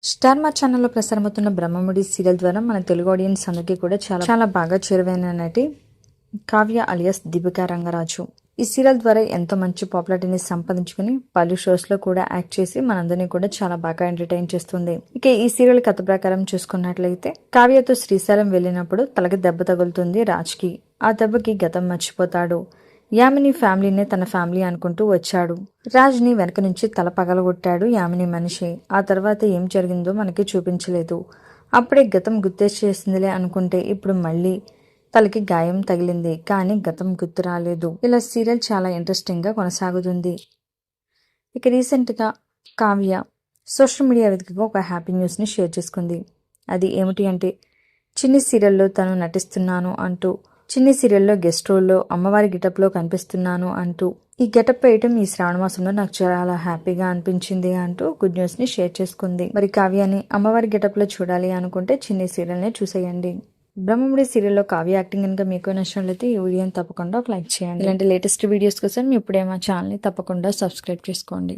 Star మా ఛానల్లో ప్రసారమవుతున్న Brahmamudi serial ద్వారా మన తెలుగు ఆడియన్స్ అందరికీ కూడా చాలా చాలా బాగా చేరువైన నటి కావ్య అలియాస్ దీపికా రంగరాజు. ఈ సీరియల్ ద్వారా ఎంతో మంచి పాపులారిటీని సంపాదించుకుని పలు షోస్లో కూడా యాక్ట్ చేసి మనందరినీ కూడా చాలా బాగా ఎంటర్టైన్ చేస్తుంది. ఇక ఈ సీరియల్ కథ ప్రకారం చూసుకున్నట్లయితే కావ్యతో శ్రీశైలం వెళ్ళినప్పుడు తలకి దెబ్బ తగులుతుంది రాజ్కి. ఆ దెబ్బకి గతం మర్చిపోతాడు. యామిని ఫ్యామిలీనే తన ఫ్యామిలీ అనుకుంటూ వచ్చాడు. రాజ్ని వెనక నుంచి తల పగలగొట్టాడు యామిని మనిషి. ఆ తర్వాత ఏం జరిగిందో మనకి చూపించలేదు. అప్పుడే గతం గుర్తొచ్చేసిందిలే అనుకుంటే ఇప్పుడు మళ్ళీ తలకి గాయం తగిలింది, కానీ గతం గుర్తు రాలేదు. ఇలా సీరియల్ చాలా ఇంట్రెస్టింగ్గా కొనసాగుతుంది. ఇక రీసెంట్గా కావ్య సోషల్ మీడియా వేదికగా ఒక హ్యాపీ న్యూస్ని షేర్ చేసుకుంది. అది ఏమిటి అంటే, చిన్ని సీరియల్లో తను నటిస్తున్నాను అంటూ, చిన్ని సీరియల్లో గెస్ట్ రోల్లో అమ్మవారి గెటప్లో కనిపిస్తున్నాను అంటూ, ఈ గెటప్ వేయటం ఈ శ్రావణ మాసంలో నాకు చాలా హ్యాపీగా అనిపించింది అంటూ గుడ్ న్యూస్ని షేర్ చేసుకుంది. మరి కావ్యాని అమ్మవారి గెటప్లో చూడాలి అనుకుంటే చిన్ని సీరియల్నే చూసేయండి. బ్రహ్మముడి సీరియల్లో కావ్య యాక్టింగ్ కనుక మీకు నచ్చినట్లయితే ఈ వీడియోని తప్పకుండా ఒక లైక్ చేయండి. ఇలాంటి లేటెస్ట్ వీడియోస్ కోసం ఇప్పుడే మా ఛానల్ని తప్పకుండా సబ్స్క్రైబ్ చేసుకోండి.